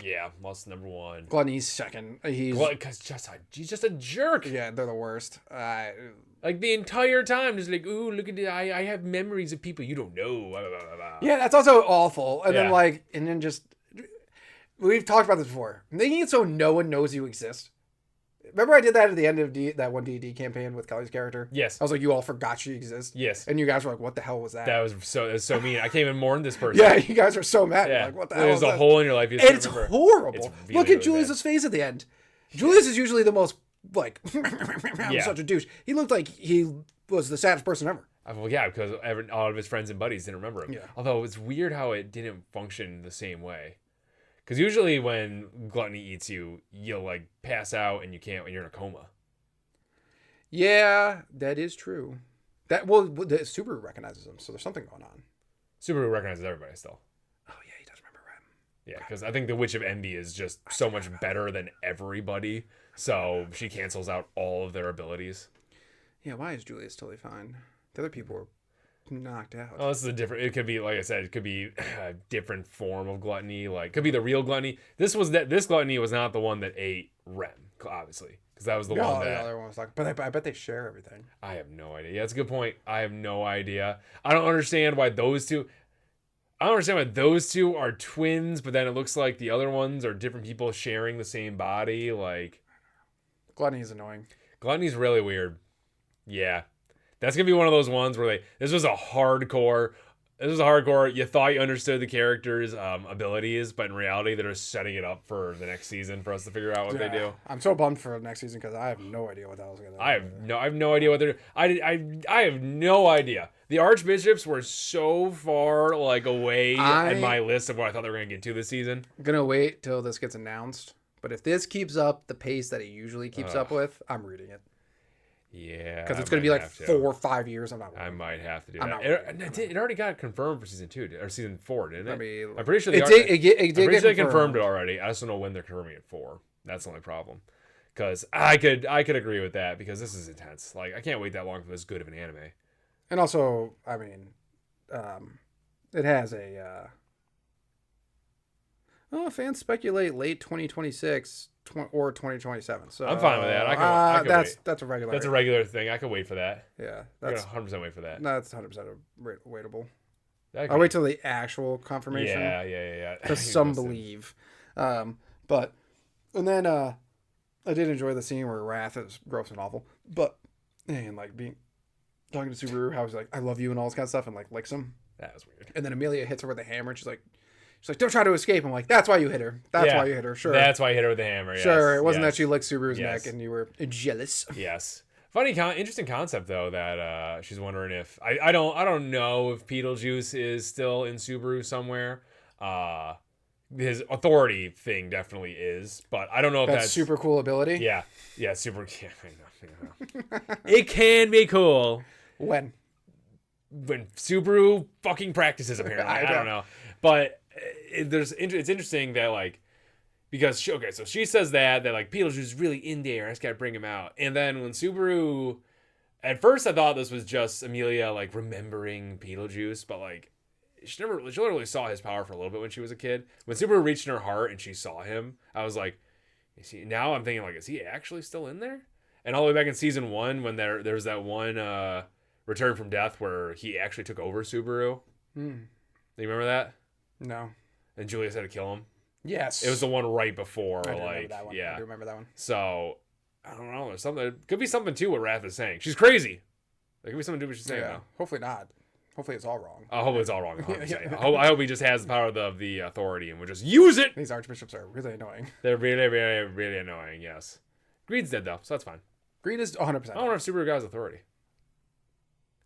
Yeah, Lust is number 1. Gluttony's second. He's just a jerk. Yeah, they're the worst. Like the entire time, just like, ooh, look at it. I have memories of people you don't know. Blah, blah, blah, blah. Yeah, that's also awful. And then just we've talked about this before. Making it so no one knows you exist. Remember I did that at the end of that one D&D campaign with Kelly's character? Yes. I was like, you all forgot she exists? Yes. And you guys were like, what the hell was that? That was so mean. I can't even mourn this person. Yeah, you guys are so mad. Yeah. Like, what the hell There's was a that? hole in your life. You It's remember. horrible. It's really, Look at really Julius's face at the end. Julius is usually the most, like, such a douche. He looked like he was the saddest person ever. Well, yeah, because all of his friends and buddies didn't remember him. Yeah. Although it's weird how it didn't function the same way. Because usually when Gluttony eats you, you'll, like, pass out and you're in a coma. Yeah, that is true. The Subaru recognizes him, so there's something going on. Subaru recognizes everybody still. Oh yeah, he does remember Rem. Yeah, because I think the Witch of Envy is just so much better than everybody, so she cancels out all of their abilities. Yeah, why is Julius totally fine? The other people were knocked out. Oh, this is it could be, like I said, it could be a different form of gluttony. Like, could be the real gluttony. This gluttony was not the one that ate Rem, obviously. Because that was the one that... the other one was like... But I bet they share everything. I have no idea. Yeah, that's a good point. I have no idea. I don't understand why those two... are twins, but then it looks like the other ones are different people sharing the same body. Like... Gluttony is annoying. Gluttony's really weird. Yeah. That's going to be one of those ones where this was a hardcore... You thought you understood the characters' abilities, but in reality, they're just setting it up for the next season for us to figure out what they do. I'm so bummed for next season because I have no idea what that was going to do. I have no idea what they're doing. I have no idea. The archbishops were so far away in my list of what I thought they were going to get to this season. I'm going to wait till this gets announced. But if this keeps up the pace that it usually keeps up with, I'm reading it. Yeah, because it's going to be like 4 or 5 years. I might have to do that. It already got confirmed for season 2 or season 4, didn't it? I'm pretty sure they confirmed it already. I just don't know when they're confirming it for. That's the only problem. Because I could agree with that because this is intense. Like, I can't wait that long for this good of an anime. And also, I mean, it has a. Fans speculate late 2026. Or 2027. So I'm fine with that. I can wait. That's a regular. That's a regular thing. I can wait for that. Yeah, that's 100% wait for that. That's 100% waitable. I'll wait till the actual confirmation. Yeah. Because some believe, but and then I did enjoy the scene where Wrath is gross and awful, but and like talking to Subaru, how he's like, "I love you" and all this kind of stuff, and like licks him. That was weird. And then Amelia hits her with a hammer, and she's like, "Don't try to escape." I'm like, "That's why you hit her. That's why you hit her." Sure. That's why you hit her with the hammer. Yes. Sure. It wasn't that she licked Subaru's neck and you were jealous. Yes. Funny, interesting concept though that she's wondering if I don't know if Beetlejuice is still in Subaru somewhere. His authority thing definitely is, but I don't know if that's super cool ability. Yeah, super. Yeah, I know. It can be cool when Subaru fucking practices. Apparently, I don't know, but it's interesting that like. Because so she says that like Beetlejuice is really in there. I just gotta bring him out. And then when Subaru, at first I thought this was just Amelia like remembering Beetlejuice, but like she literally saw his power for a little bit when she was a kid. When Subaru reached in her heart and she saw him, I was like, now I'm thinking like, is he actually still in there? And all the way back in season 1 when there's that one Return from Death where he actually took over Subaru. Do you remember that? No. And Julius had to kill him. Yes. It was the one right before. I remember that one. Yeah. I do remember that one. So, I don't know. There's something. It could be something, too, what Raph is saying. She's crazy. There could be something to do with what she's saying, though. Hopefully not. Hopefully it's all wrong. I hope it's all wrong. I hope he just has the power of the authority and we'll just use it. These archbishops are really annoying. They're really, really, really annoying, yes. Greed's dead, though, so that's fine. Greed is 100%. I don't know if Subaru got his authority.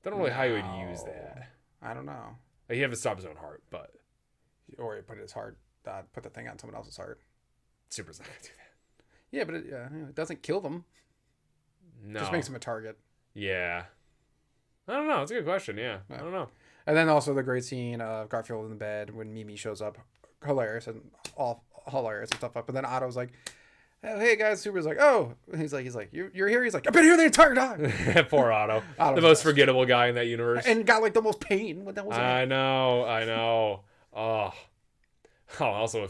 I don't know really how he would use that. I don't know. Like, he'd have to stop his own heart, but... Or he put his heart, put the thing on someone else's heart. Subaru's not going to do that. Yeah, but it doesn't kill them. No. Just makes them a target. Yeah. I don't know. It's a good question, yeah. I don't know. And then also the great scene of Garfield in the bed when Mimi shows up. Hilarious and all hilarious and stuff. But then Otto's like, "Hey guys," Subaru's like, "Oh," he's like, "You're here." He's like, "I've been here the entire time." Poor Otto. The most forgettable guy in that universe. And got like the most pain. What that was. I know. Oh. Also,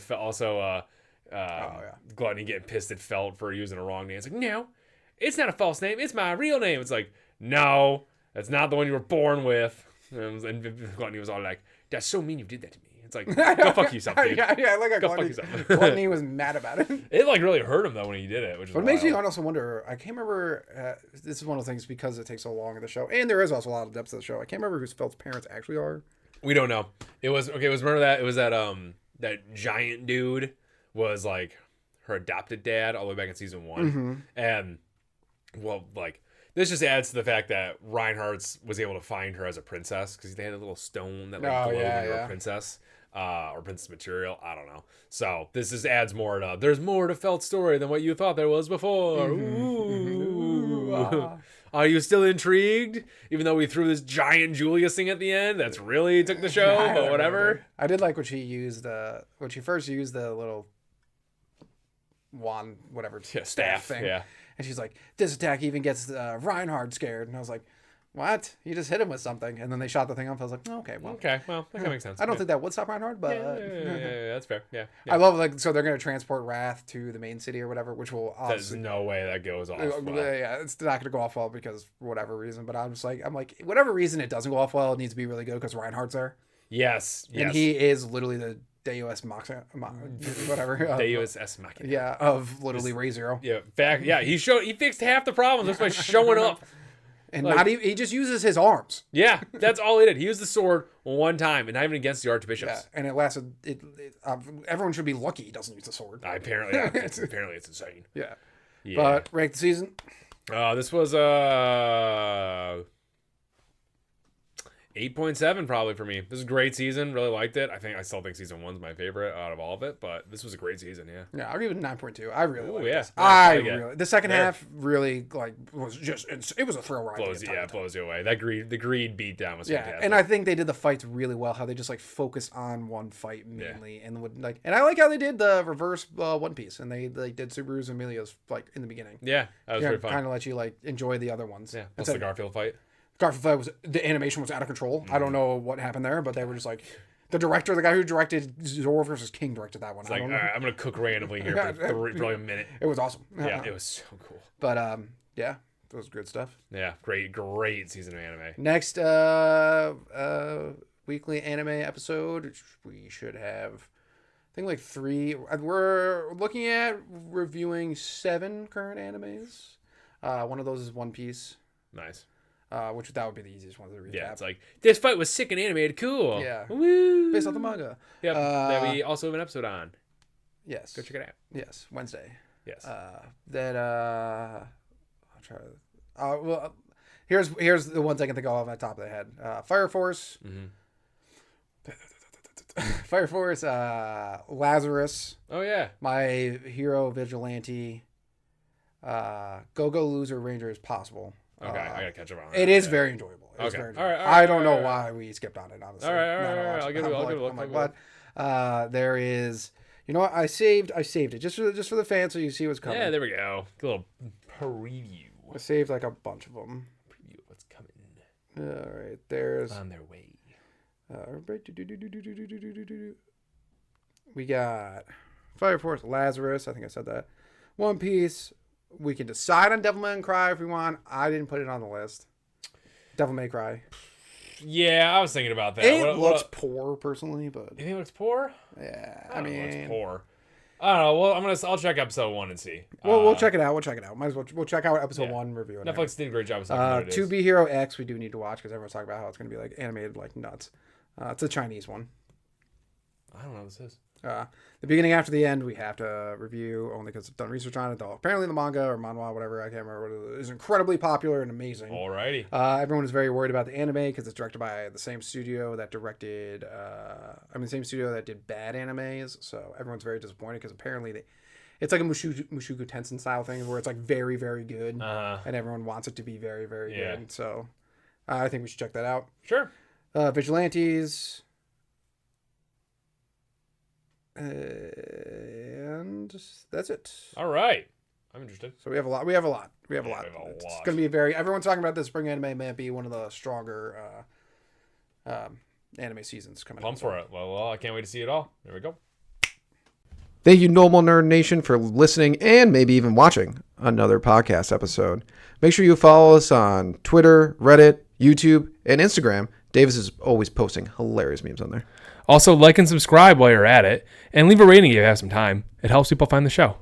Gluttony getting pissed at Felt for using a wrong name. It's like, no, it's not a false name. It's my real name. It's like, no, that's not the one you were born with. And Gluttony was all like, "That's so mean you did that to me." It's like, go fuck yourself, dude. yeah, I like go Gluttony. fuck yourself. Gluttony was mad about it. It like really hurt him though when he did it, which is. But it makes me also wonder. I can't remember. This is one of the things because it takes so long in the show, and there is also a lot of depth to the show. I can't remember who Felt's parents actually are. We don't know. It was remember that it was that giant dude was like her adopted dad all the way back in season 1, and well, like. This just adds to the fact that Reinhardt's was able to find her as a princess because they had a little stone that like glowed when you were a princess or princess material. I don't know. So this just adds more to there's more to Felt's story than what you thought there was before. Are you still intrigued? Even though we threw this giant Julius thing at the end, that's really took the show. But whatever. I did like when she used when she first used the little wand, whatever staff thing. Yeah. And she's like, "This attack even gets Reinhardt scared." And I was like, "What? You just hit him with something." And then they shot the thing off. I was like, "Okay, well, that kind of makes sense." I don't think that would stop Reinhardt, but yeah, that's fair. Yeah. I love so they're gonna transport Wrath to the main city or whatever, which will obviously there's no way that goes off well. Yeah, it's not gonna go off well because for whatever reason. But I'm like, whatever reason it doesn't go off well, it needs to be really good because Reinhardt's there. Yes. And he is literally the Deus Machina, whatever. Deus es Machina. Yeah, of literally ReZero. Yeah, fact. Yeah, he fixed half the problems just by showing up. And like, not even, he just uses his arms. Yeah, that's all he did. He used the sword one time, and not even against the archbishops. Yeah, and it lasted. Everyone should be lucky he doesn't use the sword. Apparently, apparently it's insane. Yeah. But rank the season. This was 8.7 probably for me. This is a great season. Really liked it. I still think season 1's my favorite out of all of it, but this was a great season. Yeah. Yeah, I'll give it a 9.2. I really liked this. Yeah, the second half really was just it was a thrill ride. Blows you away. The greed beat down was fantastic. And I think they did the fights really well. How they just like focused on one fight mainly, and would like, and I like how they did the reverse One Piece, and they did Subaru's and Emilia's like in the beginning. Yeah, that was pretty fun. Kind of let you like enjoy the other ones. Yeah, plus the Garfield fight. Garfield the animation was out of control. I don't know what happened there, but they were just like the guy who directed Zoro vs. King directed that one. It's like, all right, I'm gonna cook randomly here for like a minute. It was awesome. Yeah, it was so cool. But yeah, that was good stuff. Yeah, great season of anime. Next weekly anime episode, we should have. I think like 3. We're looking at reviewing 7 current animes. One of those is One Piece. Nice. Which that would be the easiest one to recap. Yeah, it's like, this fight was sick and animated. Cool. Yeah. Woo. Based off the manga. Yep. That we also have an episode on. Yes. Go check it out. Yes. Wednesday. Yes. I'll try to. Well, here's the ones I can think of off the top of the head. Fire Force. Mm-hmm. Fire Force. Lazarus. Oh yeah. My Hero Vigilante. Go Loser Ranger is possible. Okay, I gotta catch up on it. It is very enjoyable. It is very enjoyable. All right, I don't know why we skipped on it, honestly. All right. I'll give it a look. But there is, you know what? I saved it just for the fans so you see what's coming. Yeah, there we go. A little preview. I saved like a bunch of them. Preview of what's coming. All right, there's on their way. We got Fire Force, Lazarus. I think I said that. One Piece. We can decide on Devil May Cry if we want. I didn't put it on the list. Devil May Cry. Yeah, I was thinking about that. It looks poor, personally, but you think it looks poor? Yeah, I mean, it looks poor. I don't know. Well, I'll check episode 1 and see. We'll check it out. Might as well. We'll check out episode 1 review. Netflix did a great job of talking about To Be Hero X, we do need to watch because everyone's talking about how it's going to be like animated like nuts. It's a Chinese one. I don't know what this is. The beginning after the end we have to review only because I've done research on it though. Apparently the manga or manhwa, whatever, I can't remember what it is incredibly popular and amazing. Alrighty. Everyone is very worried about the anime because it's directed by the same studio that directed the same studio that did bad animes, so everyone's very disappointed because apparently it's like a Mushoku Tensei style thing where it's like very, very good and everyone wants it to be very, very good. So I think we should check that out. Sure. Vigilantes. And that's it. All right. I'm interested. So we have a lot. It's going to be everyone's talking about this spring anime may be one of the stronger anime seasons coming up. Pumped for it. Well, I can't wait to see it all. There we go. Thank you, Noble Nerd Nation, for listening and maybe even watching another podcast episode. Make sure you follow us on Twitter, Reddit, YouTube, and Instagram. Davis is always posting hilarious memes on there. Also, like and subscribe while you're at it, and leave a rating if you have some time. It helps people find the show.